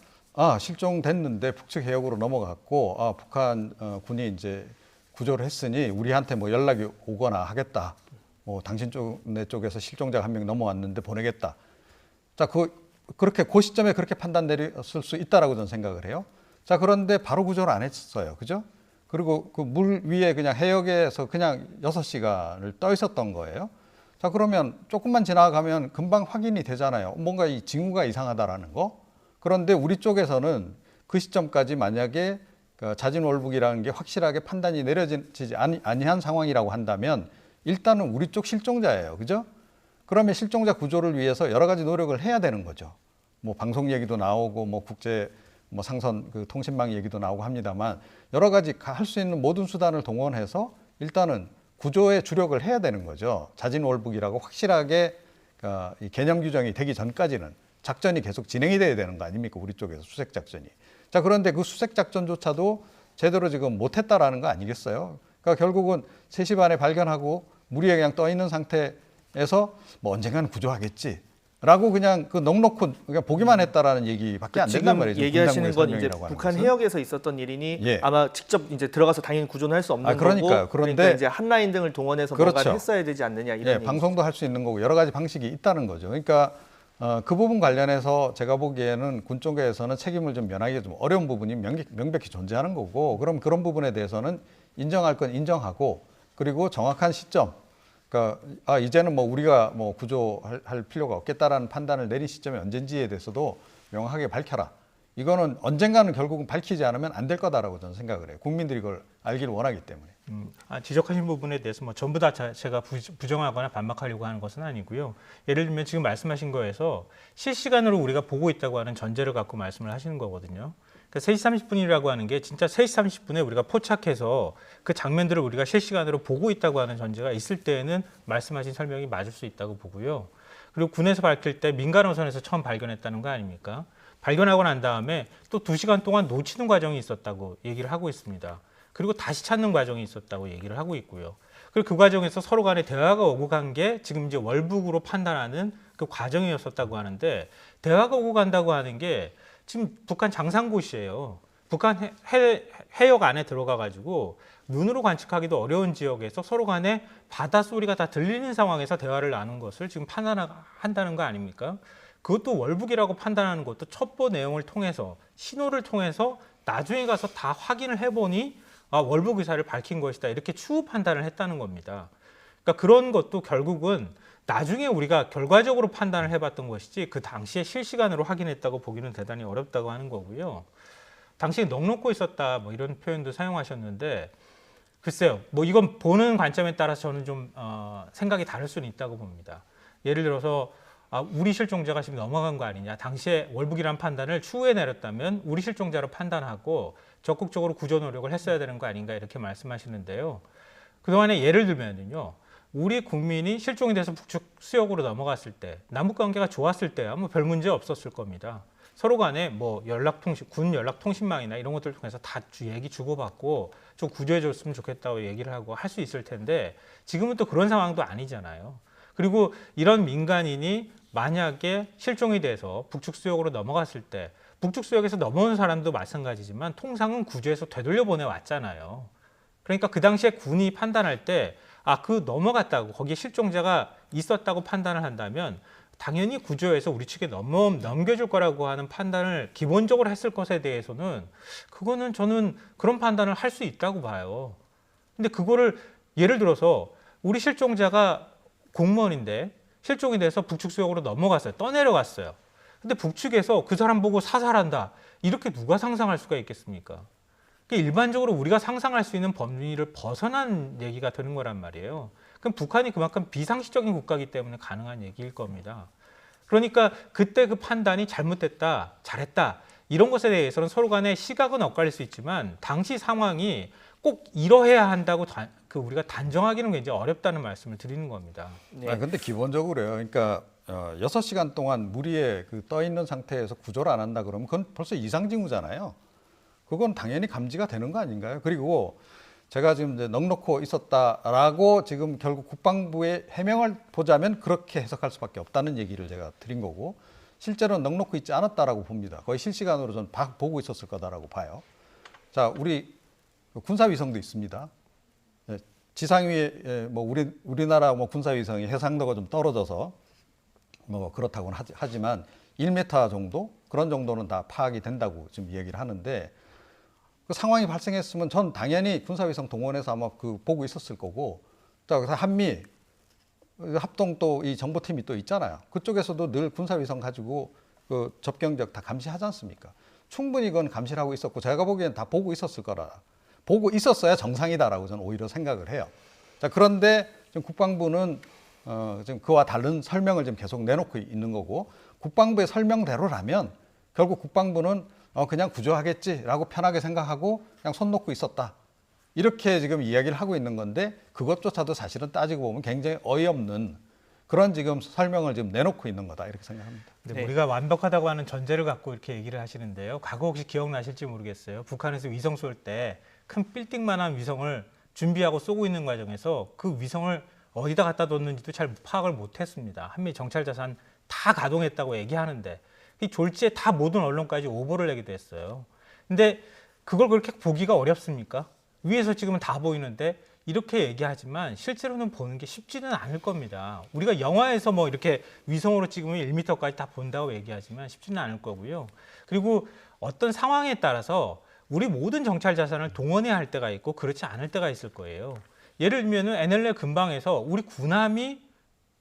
실종됐는데 북측 해역으로 넘어갔고 북한 군이 이제 구조를 했으니 우리한테 뭐 연락이 오거나 하겠다. 뭐 당신 쪽에서 실종자가 한 명 넘어왔는데 보내겠다. 자, 그렇게 그 시점에 그렇게 판단 내렸을 수 있다라고 저는 생각을 해요. 자, 그런데 바로 구조를 안 했어요. 그죠? 그리고 그 물 위에 그냥 해역에서 그냥 6시간을 떠 있었던 거예요. 자, 그러면 조금만 지나가면 금방 확인이 되잖아요. 뭔가 이 징후가 이상하다라는 거. 그런데 우리 쪽에서는 그 시점까지 만약에 자진 월북이라는 게 확실하게 판단이 내려지지 아니한 상황이라고 한다면 일단은 우리 쪽 실종자예요. 그죠? 그러면 실종자 구조를 위해서 여러 가지 노력을 해야 되는 거죠. 뭐 방송 얘기도 나오고 뭐 국제 뭐 상선 통신망 얘기도 나오고 합니다만 여러 가지 할 수 있는 모든 수단을 동원해서 일단은 구조에 주력을 해야 되는 거죠. 자진 월북이라고 확실하게 이 개념 규정이 되기 전까지는 작전이 계속 진행이 돼야 되는 거 아닙니까? 우리 쪽에서 수색 작전이. 자, 그런데 그 수색 작전조차도 제대로 지금 못했다라는 거 아니겠어요? 그러니까 결국은 3시 반에 발견하고 물 위에 그냥 떠 있는 상태에서 뭐 언젠가는 구조하겠지. 라고 그냥 넉넉히 그냥 보기만 했다라는 얘기밖에 안 된단 말이죠. 지금 얘기하시는 건 이제 북한 해역에서 있었던 일이니 아마 직접 이제 들어가서 당연히 구조는 할 수 없는 거고. 그런데 이제 한라인 등을 동원해서 뭔가를 했어야 되지 않느냐 이런 얘기죠. 방송도 할 수 있는 거고 여러 가지 방식이 있다는 거죠. 그러니까 그 부분 관련해서 제가 보기에는 군 쪽에서는 책임을 좀 면하기가 좀 어려운 부분이 명백히 존재하는 거고 그럼 그런 부분에 대해서는 인정할 건 인정하고 그리고 정확한 시점. 그러니까 이제는 뭐 우리가 뭐 구조할 필요가 없겠다라는 판단을 내린 시점이 언젠지에 대해서도 명확하게 밝혀라. 이거는 언젠가는 결국은 밝히지 않으면 안 될 거다라고 저는 생각을 해요. 국민들이 그걸 알기를 원하기 때문에. 지적하신 부분에 대해서 뭐 전부 다 제가 부정하거나 반박하려고 하는 것은 아니고요. 예를 들면 지금 말씀하신 거에서 실시간으로 우리가 보고 있다고 하는 전제를 갖고 말씀을 하시는 거거든요. 그러니까 3시 30분이라고 하는 게 진짜 3시 30분에 우리가 포착해서 그 장면들을 우리가 실시간으로 보고 있다고 하는 전제가 있을 때에는 말씀하신 설명이 맞을 수 있다고 보고요. 그리고 군에서 밝힐 때 민간어선에서 처음 발견했다는 거 아닙니까? 발견하고 난 다음에 또 2시간 동안 놓치는 과정이 있었다고 얘기를 하고 있습니다. 그리고 다시 찾는 과정이 있었다고 얘기를 하고 있고요. 그리고 그 과정에서 서로 간에 대화가 오고 간 게 지금 이제 월북으로 판단하는 그 과정이었었다고 하는데, 대화가 오고 간다고 하는 게 지금 북한 장상고시예요. 북한 해역 안에 들어가 가지고 눈으로 관측하기도 어려운 지역에서 서로 간에 바다 소리가 다 들리는 상황에서 대화를 나눈 것을 지금 판단한다는 거 아닙니까? 그것도 월북이라고 판단하는 것도 첩보 내용을 통해서, 신호를 통해서 나중에 가서 다 확인을 해보니 월북 의사를 밝힌 것이다, 이렇게 추후 판단을 했다는 겁니다. 그러니까 그런 것도 결국은 나중에 우리가 결과적으로 판단을 해봤던 것이지 그 당시에 실시간으로 확인했다고 보기는 대단히 어렵다고 하는 거고요. 당시에 넋놓고 있었다 뭐 이런 표현도 사용하셨는데, 글쎄요, 뭐 이건 보는 관점에 따라서 저는 좀 생각이 다를 수는 있다고 봅니다. 예를 들어서 우리 실종자가 지금 넘어간 거 아니냐, 당시에 월북이라는 판단을 추후에 내렸다면 우리 실종자로 판단하고 적극적으로 구조 노력을 했어야 되는 거 아닌가, 이렇게 말씀하시는데요. 그동안에 예를 들면요, 우리 국민이 실종이 돼서 북측 수역으로 넘어갔을 때, 남북 관계가 좋았을 때야 뭐 별 문제 없었을 겁니다. 서로 간에 뭐 군 연락통신망이나 이런 것들을 통해서 다 얘기 주고받고 좀 구조해 줬으면 좋겠다고 얘기를 하고 할 수 있을 텐데, 지금은 또 그런 상황도 아니잖아요. 그리고 이런 민간인이 만약에 실종이 돼서 북측 수역으로 넘어갔을 때, 북측 수역에서 넘어온 사람도 마찬가지지만 통상은 구조해서 되돌려 보내왔잖아요. 그러니까 그 당시에 군이 판단할 때 그 넘어갔다고, 거기에 실종자가 있었다고 판단을 한다면 당연히 구조해서 우리 측에 넘겨줄 거라고 하는 판단을 기본적으로 했을 것에 대해서는, 그거는 저는 그런 판단을 할 수 있다고 봐요. 근데 그거를 예를 들어서 우리 실종자가 공무원인데 실종이 돼서 북측 수역으로 넘어갔어요. 떠내려갔어요. 근데 북측에서 그 사람 보고 사살한다, 이렇게 누가 상상할 수가 있겠습니까? 일반적으로 우리가 상상할 수 있는 범위를 벗어난 얘기가 되는 거란 말이에요. 그럼 북한이 그만큼 비상식적인 국가이기 때문에 가능한 얘기일 겁니다. 그러니까 그때 그 판단이 잘못됐다, 잘했다, 이런 것에 대해서는 서로 간에 시각은 엇갈릴 수 있지만 당시 상황이 꼭 이러해야 한다고 우리가 단정하기는 굉장히 어렵다는 말씀을 드리는 겁니다. 네. 근데 기본적으로요. 그러니까 6시간 동안 물 위에 떠 있는 상태에서 구조를 안 한다 그러면 그건 벌써 이상징후잖아요. 그건 당연히 감지가 되는 거 아닌가요? 그리고 제가 지금 이제 넋놓고 있었다라고 지금 결국 국방부의 해명을 보자면 그렇게 해석할 수밖에 없다는 얘기를 제가 드린 거고, 실제로는 넋놓고 있지 않았다라고 봅니다. 거의 실시간으로 전 보고 있었을 거다라고 봐요. 자, 우리 군사위성도 있습니다. 지상 위에 뭐 우리나라 뭐 군사위성이 해상도가 좀 떨어져서 뭐 그렇다고는 하지만 1m 정도, 그런 정도는 다 파악이 된다고 지금 얘기를 하는데, 그 상황이 발생했으면 전 당연히 군사위성 동원해서 아마 보고 있었을 거고, 자, 그래서 한미 합동 또 이 정보팀이 또 있잖아요. 그쪽에서도 늘 군사위성 가지고 그 접경적 다 감시하지 않습니까? 충분히 그건 감시를 하고 있었고, 제가 보기엔 다 보고 있었을 거라, 보고 있었어야 정상이다라고 저는 오히려 생각을 해요. 자, 그런데 지금 국방부는 지금 그와 다른 설명을 지금 계속 내놓고 있는 거고, 국방부의 설명대로라면 결국 국방부는 그냥 구조하겠지라고 편하게 생각하고 그냥 손 놓고 있었다, 이렇게 지금 이야기를 하고 있는 건데, 그것조차도 사실은 따지고 보면 굉장히 어이없는 그런 지금 설명을 지금 내놓고 있는 거다, 이렇게 생각합니다. 네. 우리가 완벽하다고 하는 전제를 갖고 이렇게 얘기를 하시는데요. 과거 혹시 기억나실지 모르겠어요. 북한에서 위성 쏠 때 큰 빌딩만한 위성을 준비하고 쏘고 있는 과정에서 그 위성을 어디다 갖다 뒀는지도 잘 파악을 못했습니다. 한미 정찰자산 다 가동했다고 얘기하는데 이 졸지에 다 모든 언론까지 오보를 내기도 했어요. 근데 그걸 그렇게 보기가 어렵습니까? 위에서 찍으면 다 보이는데, 이렇게 얘기하지만 실제로는 보는 게 쉽지는 않을 겁니다. 우리가 영화에서 뭐 이렇게 위성으로 찍으면 1m까지 다 본다고 얘기하지만 쉽지는 않을 거고요. 그리고 어떤 상황에 따라서 우리 모든 정찰 자산을 동원해야 할 때가 있고 그렇지 않을 때가 있을 거예요. 예를 들면은 NLL 근방에서 우리 군함이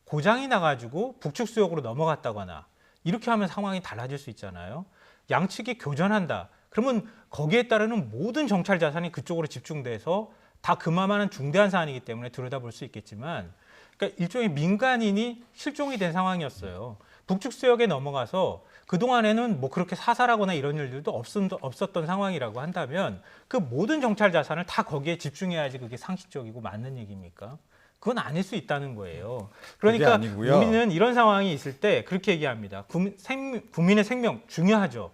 고장이 나가지고 북측 수역으로 넘어갔다거나 이렇게 하면 상황이 달라질 수 있잖아요. 양측이 교전한다. 그러면 거기에 따르는 모든 정찰 자산이 그쪽으로 집중돼서 다 그만한 중대한 사안이기 때문에 들여다볼 수 있겠지만, 그러니까 일종의 민간인이 실종이 된 상황이었어요. 북측 수역에 넘어가서 그동안에는 뭐 그렇게 사살하거나 이런 일들도 없었던 상황이라고 한다면 그 모든 정찰 자산을 다 거기에 집중해야지 그게 상식적이고 맞는 얘기입니까? 그건 아닐 수 있다는 거예요. 그러니까 우리는 이런 상황이 있을 때 그렇게 얘기합니다. 국민의 생명 중요하죠.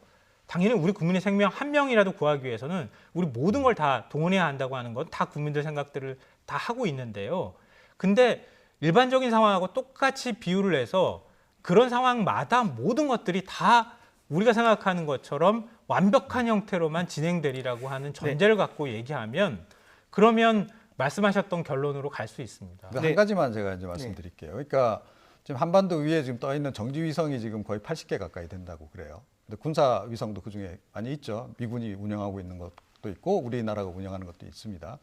당연히 우리 국민의 생명 한 명이라도 구하기 위해서는 우리 모든 걸 다 동원해야 한다고 하는 건 다 국민들 생각들을 다 하고 있는데요. 근데 일반적인 상황하고 똑같이 비유를 해서 그런 상황마다 모든 것들이 다 우리가 생각하는 것처럼 완벽한 형태로만 진행되리라고 하는 전제를 갖고 얘기하면 그러면 말씀하셨던 결론으로 갈 수 있습니다. 한 가지만 제가 이제 말씀드릴게요. 그러니까 지금 한반도 위에 지금 떠 있는 정지 위성이 지금 거의 80개 가까이 된다고 그래요. 근데 군사 위성도 그 중에 많이 있죠. 미군이 운영하고 있는 것도 있고 우리나라가 운영하는 것도 있습니다.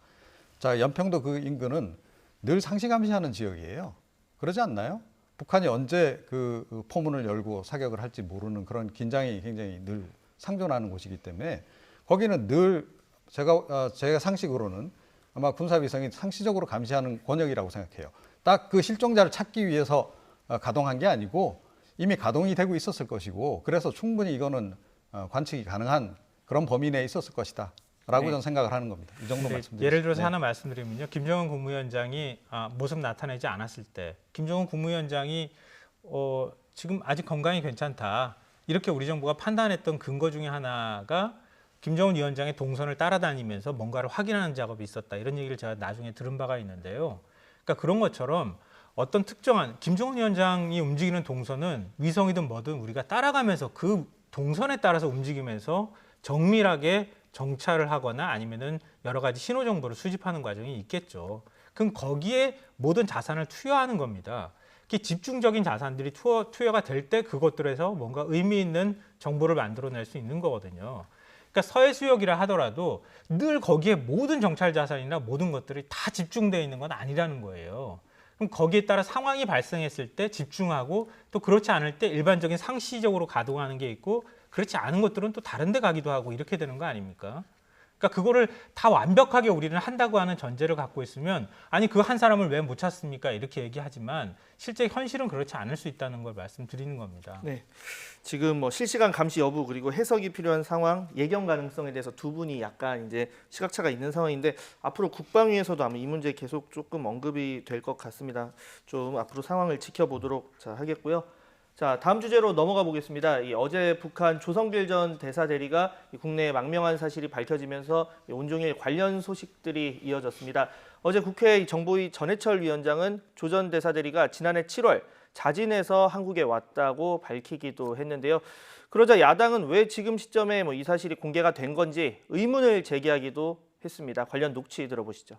자, 연평도 그 인근은 늘 상시 감시하는 지역이에요. 그러지 않나요? 북한이 언제 그 포문을 열고 사격을 할지 모르는 그런 긴장이 굉장히 늘 상존하는 곳이기 때문에 거기는 늘 제가 상식으로는 아마 군사위성이 상시적으로 감시하는 권역이라고 생각해요. 딱 그 실종자를 찾기 위해서 가동한 게 아니고 이미 가동이 되고 있었을 것이고 그래서 충분히 이거는 관측이 가능한 그런 범위 내에 있었을 것이다. 라고 저는 생각을 하는 겁니다. 이 정도 말씀드리겠습니다. 예를 들어서 하나 말씀드리면요. 김정은 국무위원장이 모습 나타내지 않았을 때 김정은 국무위원장이 지금 아직 건강이 괜찮다. 이렇게 우리 정부가 판단했던 근거 중에 하나가 김정은 위원장의 동선을 따라다니면서 뭔가를 확인하는 작업이 있었다. 이런 얘기를 제가 나중에 들은 바가 있는데요. 그러니까 그런 것처럼 어떤 특정한 김정은 위원장이 움직이는 동선은 위성이든 뭐든 우리가 따라가면서 그 동선에 따라서 움직이면서 정밀하게 정찰을 하거나 아니면은 여러 가지 신호 정보를 수집하는 과정이 있겠죠. 그럼 거기에 모든 자산을 투여하는 겁니다. 집중적인 자산들이 투여가 될 때 그것들에서 뭔가 의미 있는 정보를 만들어낼 수 있는 거거든요. 그러니까 서해 수역이라 하더라도 늘 거기에 모든 정찰 자산이나 모든 것들이 다 집중되어 있는 건 아니라는 거예요. 그럼 거기에 따라 상황이 발생했을 때 집중하고 또 그렇지 않을 때 일반적인 상시적으로 가동하는 게 있고 그렇지 않은 것들은 또 다른 데 가기도 하고 이렇게 되는 거 아닙니까? 그러니까 그거를 다 완벽하게 우리는 한다고 하는 전제를 갖고 있으면 아니 그 한 사람을 왜 못 찾습니까? 이렇게 얘기하지만 실제 현실은 그렇지 않을 수 있다는 걸 말씀드리는 겁니다. 네, 지금 뭐 실시간 감시 여부 그리고 해석이 필요한 상황, 예견 가능성에 대해서 두 분이 약간 이제 시각차가 있는 상황인데 앞으로 국방위에서도 아마 이 문제 계속 조금 언급이 될 것 같습니다. 좀 앞으로 상황을 지켜보도록 하겠고요. 자, 다음 주제로 넘어가 보겠습니다. 어제 북한 조성길 전 대사 대리가 국내에 망명한 사실이 밝혀지면서 온종일 관련 소식들이 이어졌습니다. 어제 국회 정보위 전해철 위원장은 조 전 대사 대리가 지난해 7월 자진해서 한국에 왔다고 밝히기도 했는데요. 그러자 야당은 왜 지금 시점에 이 사실이 공개가 된 건지 의문을 제기하기도 했습니다. 관련 녹취 들어보시죠.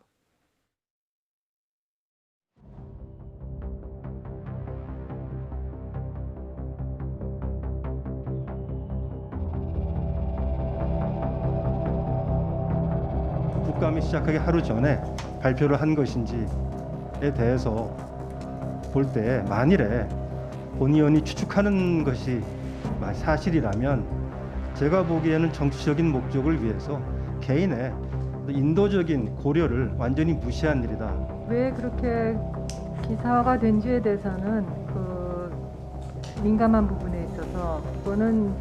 국감이 시작하기 하루 전에 발표를 한 것인지에 대해서 볼 때 만일에 본 의원이 추측하는 것이 사실이라면 제가 보기에는 정치적인 목적을 위해서 개인의 인도적인 고려를 완전히 무시한 일이다. 왜 그렇게 기사화가 된지에 대해서는 민감한 부분에 있어서 그거는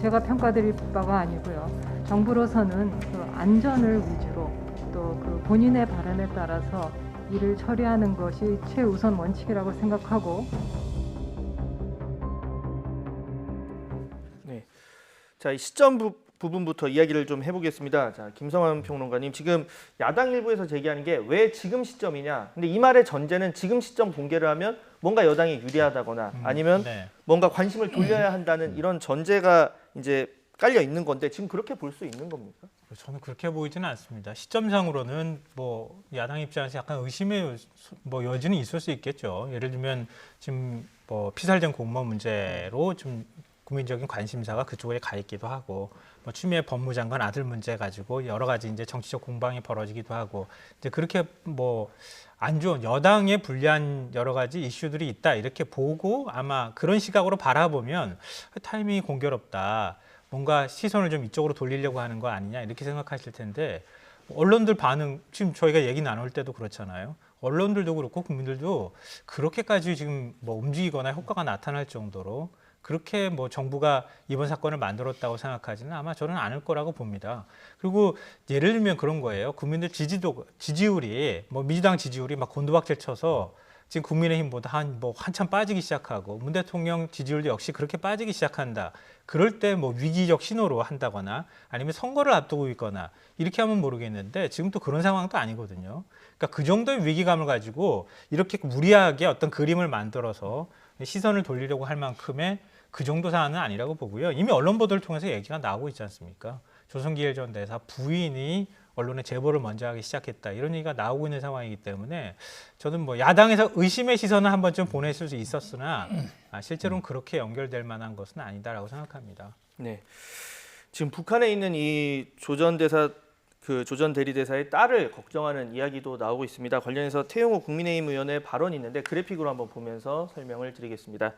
제가 평가드릴 바가 아니고요. 정부로서는 안전을 위주로 또 본인의 바람에 따라서 일을 처리하는 것이 최우선 원칙이라고 생각하고. 네, 자, 이 시점 부분부터 이야기를 좀 해보겠습니다. 자, 김성환 평론가님, 지금 야당 일부에서 제기하는 게 왜 지금 시점이냐? 근데 이 말의 전제는 지금 시점 공개를 하면 뭔가 여당이 유리하다거나 아니면 뭔가 관심을 돌려야 한다는 이런 전제가 이제 깔려 있는 건데 지금 그렇게 볼 수 있는 겁니까? 저는 그렇게 보이지는 않습니다. 시점상으로는 야당 입장에서 약간 의심의 여지는 있을 수 있겠죠. 예를 들면 지금 피살된 공무원 문제로 좀 국민적인 관심사가 그쪽에 가 있기도 하고 뭐 추미애 법무장관 아들 문제 가지고 여러 가지 이제 정치적 공방이 벌어지기도 하고 이제 그렇게 뭐 안 좋은 여당에 불리한 여러 가지 이슈들이 있다 이렇게 보고 아마 그런 시각으로 바라보면 타이밍이 공교롭다. 뭔가 시선을 좀 이쪽으로 돌리려고 하는 거 아니냐 이렇게 생각하실 텐데 언론들 반응 지금 저희가 얘기 나눌 때도 그렇잖아요. 언론들도 그렇고 국민들도 그렇게까지 지금 뭐 움직이거나 효과가 나타날 정도로 그렇게 뭐 정부가 이번 사건을 만들었다고 생각하지는 아마 저는 않을 거라고 봅니다. 그리고 예를 들면 그런 거예요. 국민들 지지율이 뭐 민주당 지지율이 막 곤두박질 쳐서 지금 국민의힘보다 한참 빠지기 시작하고 문 대통령 지지율도 역시 그렇게 빠지기 시작한다. 그럴 때 뭐 위기적 신호로 한다거나 아니면 선거를 앞두고 있거나 이렇게 하면 모르겠는데 지금 또 그런 상황도 아니거든요. 그러니까 그 정도의 위기감을 가지고 이렇게 무리하게 어떤 그림을 만들어서 시선을 돌리려고 할 만큼의 그 정도 사안은 아니라고 보고요. 이미 언론 보도를 통해서 얘기가 나오고 있지 않습니까? 조성길 전 대사 부인이 언론에 제보를 먼저 하기 시작했다. 이런 얘기가 나오고 있는 상황이기 때문에 저는 뭐 야당에서 의심의 시선을 한번 좀 보냈을 수 있었으나 실제로는 그렇게 연결될 만한 것은 아니다라고 생각합니다. 네. 지금 북한에 있는 이 조전 대리대사의 딸을 걱정하는 이야기도 나오고 있습니다. 관련해서 태용호 국민의힘 의원의 발언이 있는데 그래픽으로 한번 보면서 설명을 드리겠습니다.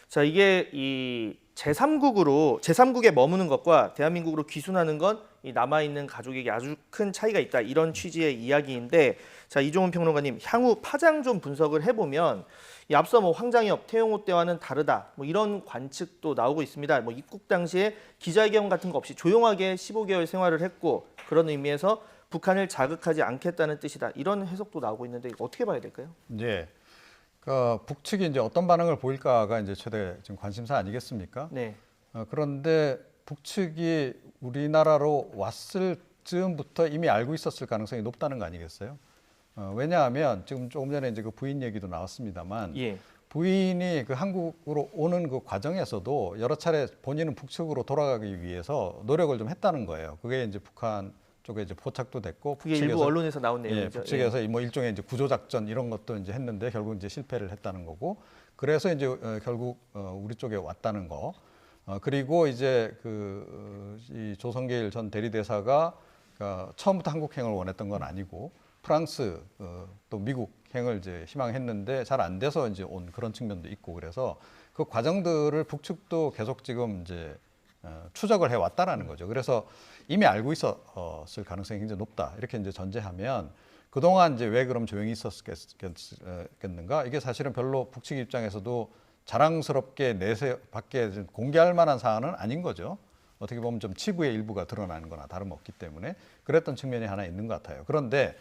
자, 이게 이 제3국에 머무는 것과 대한민국으로 귀순하는 건 이 남아있는 가족에게 아주 큰 차이가 있다. 이런 취지의 이야기인데, 자, 이종훈 평론가님, 향후 파장 좀 분석을 해보면 이 앞서 뭐 황장엽, 태용호 때와는 다르다. 뭐 이런 관측도 나오고 있습니다. 뭐 입국 당시에 기자회견 같은 거 없이 조용하게 15개월 생활을 했고 그런 의미에서 북한을 자극하지 않겠다는 뜻이다. 이런 해석도 나오고 있는데 이거 어떻게 봐야 될까요? 네. 북측이 이제 어떤 반응을 보일까가 이제 최대 지금 관심사 아니겠습니까? 네. 그런데 북측이 우리나라로 왔을 즈음부터 이미 알고 있었을 가능성이 높다는 거 아니겠어요? 왜냐하면 지금 조금 전에 이제 그 부인 얘기도 나왔습니다만 예. 부인이 그 한국으로 오는 그 과정에서도 여러 차례 본인은 북측으로 돌아가기 위해서 노력을 좀 했다는 거예요. 그게 이제 북한 쪽에 이제 포착도 됐고, 그게 일부 언론에서 나온 내용이죠. 예, 북측에서 뭐 일종의 이제 구조 작전 이런 것도 이제 했는데 결국 이제 실패를 했다는 거고, 그래서 이제 결국 우리 쪽에 왔다는 거. 그리고 이제 이 조성길 전 대리대사가 처음부터 한국행을 원했던 건 아니고 프랑스 또 미국행을 이제 희망했는데 잘 안 돼서 이제 온 그런 측면도 있고, 그래서 그 과정들을 북측도 계속 지금 이제 추적을 해 왔다라는 거죠. 그래서 이미 알고 있었을 가능성이 굉장히 높다. 이렇게 이제 전제하면 그동안 이제 왜 그럼 조용히 있었겠는가? 이게 사실은 별로 북측 입장에서도 자랑스럽게 내세 밖에 공개할 만한 사안은 아닌 거죠. 어떻게 보면 좀 치부의 일부가 드러나는 거나 다름없기 때문에 그랬던 측면이 하나 있는 것 같아요. 그런데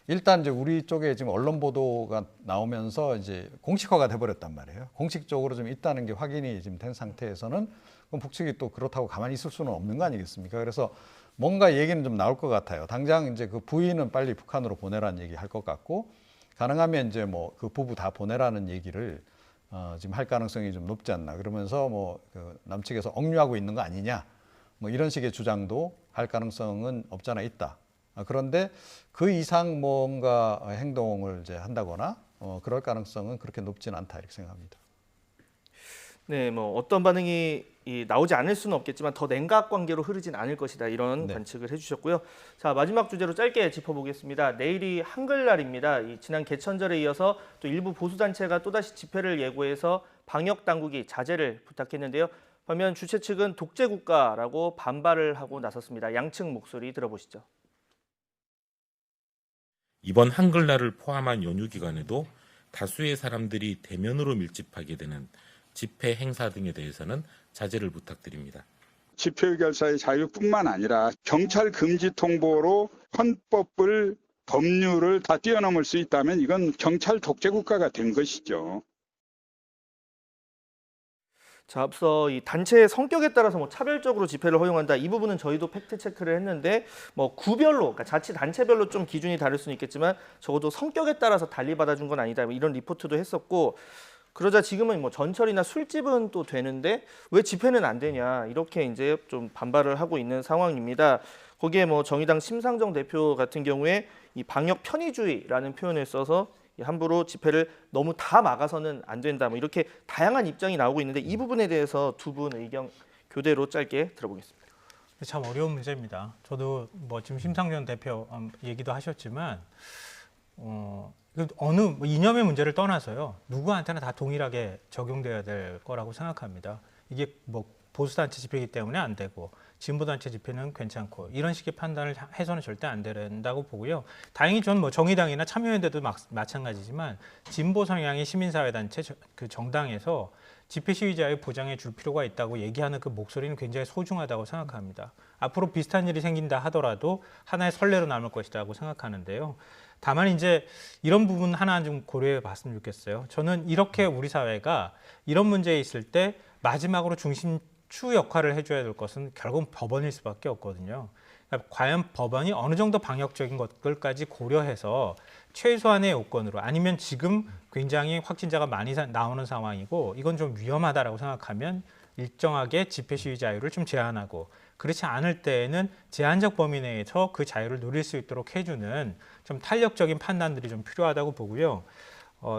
일단 이제 우리 쪽에 지금 언론 보도가 나오면서 이제 공식화가 돼버렸단 말이에요. 공식적으로 좀 있다는 게 확인이 지금 된 상태에서는 그럼 북측이 또 그렇다고 가만히 있을 수는 없는 거 아니겠습니까? 그래서 뭔가 얘기는 좀 나올 것 같아요. 당장 이제 그 부인은 빨리 북한으로 보내라는 얘기 할 것 같고, 가능하면 이제 뭐 그 부부 다 보내라는 얘기를 지금 할 가능성이 좀 높지 않나. 그러면서 뭐 그 남측에서 억류하고 있는 거 아니냐. 뭐 이런 식의 주장도 할 가능성은 없잖아 있다. 그런데 그 이상 뭔가 행동을 이제 한다거나 그럴 가능성은 그렇게 높지는 않다 이렇게 생각합니다. 네, 뭐 어떤 반응이 나오지 않을 수는 없겠지만 더 냉각 관계로 흐르진 않을 것이다 이런 관측을 해주셨고요. 자, 마지막 주제로 짧게 짚어보겠습니다. 내일이 한글날입니다. 지난 개천절에 이어서 또 일부 보수 단체가 또다시 집회를 예고해서 방역 당국이 자제를 부탁했는데요. 반면 주최 측은 독재 국가라고 반발을 하고 나섰습니다. 양측 목소리 들어보시죠. 이번 한글날을 포함한 연휴 기간에도 다수의 사람들이 대면으로 밀집하게 되는 집회 행사 등에 대해서는 자제를 부탁드립니다. 집회 결사의 자유뿐만 아니라 경찰 금지 통보로 헌법을 법률을 다 뛰어넘을 수 있다면 이건 경찰 독재 국가가 된 것이죠. 자, 앞서 이 단체의 성격에 따라서 뭐 차별적으로 집회를 허용한다. 이 부분은 저희도 팩트 체크를 했는데 뭐 구별로, 그러니까 자치 단체별로 좀 기준이 다를 수는 있겠지만 적어도 성격에 따라서 달리 받아준 건 아니다. 이런 리포트도 했었고, 그러자 지금은 뭐 전철이나 술집은 또 되는데 왜 집회는 안 되냐 이렇게 이제 좀 반발을 하고 있는 상황입니다. 거기에 뭐 정의당 심상정 대표 같은 경우에 이 방역 편의주의라는 표현을 써서 함부로 집회를 너무 다 막아서는 안 된다. 뭐 이렇게 다양한 입장이 나오고 있는데 이 부분에 대해서 두 분 의견 교대로 짧게 들어보겠습니다. 참 어려운 문제입니다. 저도 뭐 지금 심상정 대표 얘기도 하셨지만 어느 이념의 문제를 떠나서요. 누구한테나 다 동일하게 적용돼야 될 거라고 생각합니다. 이게 뭐 보수단체 집회이기 때문에 안 되고 진보단체 집회는 괜찮고 이런 식의 판단을 해서는 절대 안 된다고 보고요. 다행히 저는 뭐 정의당이나 참여연대도 마찬가지지만 진보 성향의 시민사회단체 그 정당에서 집회 시위자의 보장해 줄 필요가 있다고 얘기하는 그 목소리는 굉장히 소중하다고 생각합니다. 앞으로 비슷한 일이 생긴다 하더라도 하나의 선례로 남을 것이라고 생각하는데요. 다만 이제 이런 부분 하나 좀 고려해 봤으면 좋겠어요. 저는 이렇게 우리 사회가 이런 문제에 있을 때 마지막으로 중심추 역할을 해줘야 될 것은 결국 법원일 수밖에 없거든요. 그러니까 과연 법원이 어느 정도 방역적인 것들까지 고려해서 최소한의 요건으로 아니면 지금 굉장히 확진자가 많이 나오는 상황이고 이건 좀 위험하다라고 생각하면 일정하게 집회 시위 자유를 좀 제한하고 그렇지 않을 때에는 제한적 범위 내에서 그 자유를 누릴 수 있도록 해주는 좀 탄력적인 판단들이 좀 필요하다고 보고요.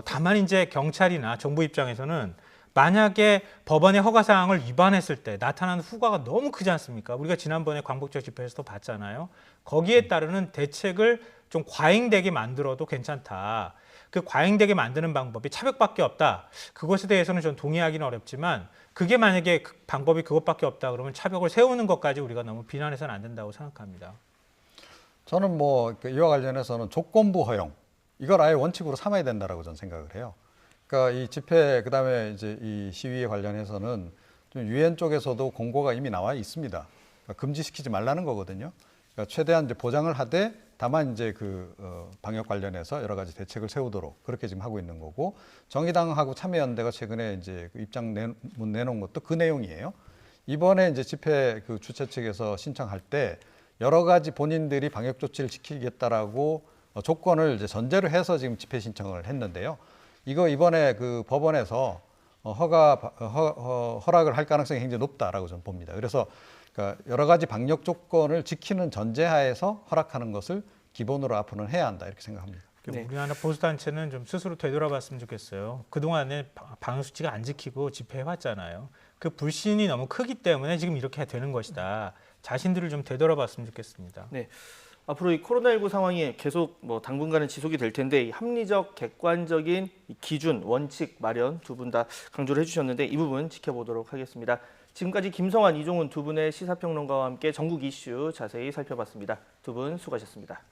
다만 이제 경찰이나 정부 입장에서는 만약에 법원의 허가 사항을 위반했을 때 나타나는 후과가 너무 크지 않습니까? 우리가 지난번에 광복절 집회에서도 봤잖아요. 거기에 따르는 대책을 좀 과잉되게 만들어도 괜찮다. 그 과잉되게 만드는 방법이 차벽밖에 없다. 그것에 대해서는 전 동의하기는 어렵지만 그게 만약에 그 방법이 그것밖에 없다 그러면 차벽을 세우는 것까지 우리가 너무 비난해서는 안 된다고 생각합니다. 저는 뭐 이와 관련해서는 조건부 허용 이걸 아예 원칙으로 삼아야 된다라고 저는 생각을 해요. 그러니까 이 집회 그다음에 이제 이 시위에 관련해서는 좀 유엔 쪽에서도 공고가 이미 나와 있습니다. 그러니까 금지시키지 말라는 거거든요. 그러니까 최대한 이제 보장을 하되 다만 이제 방역 관련해서 여러 가지 대책을 세우도록 그렇게 지금 하고 있는 거고 정의당하고 참여연대가 최근에 이제 입장문 내놓은 것도 그 내용이에요. 이번에 이제 집회 주최 측에서 신청할 때 여러 가지 본인들이 방역 조치를 지키겠다라고 조건을 이제 전제로 해서 지금 집회 신청을 했는데요. 이거 이번에 법원에서 허락을 할 가능성이 굉장히 높다라고 저는 봅니다. 그래서 그러니까 여러 가지 방역 조건을 지키는 전제하에서 허락하는 것을 기본으로 앞으로는 해야 한다 이렇게 생각합니다. 네. 우리나라 보수단체는 좀 스스로 되돌아봤으면 좋겠어요. 그동안에 방역 수칙을 안 지키고 집회해왔잖아요. 그 불신이 너무 크기 때문에 지금 이렇게 되는 것이다. 자신들을 좀 되돌아봤으면 좋겠습니다. 네. 앞으로 이 코로나19 상황이 계속 뭐 당분간은 지속이 될 텐데 이 합리적, 객관적인 기준, 원칙 마련 두 분 다 강조를 해주셨는데 이 부분 지켜보도록 하겠습니다. 지금까지 김성환, 이종훈 두 분의 시사평론가와 함께 전국 이슈 자세히 살펴봤습니다. 두 분 수고하셨습니다.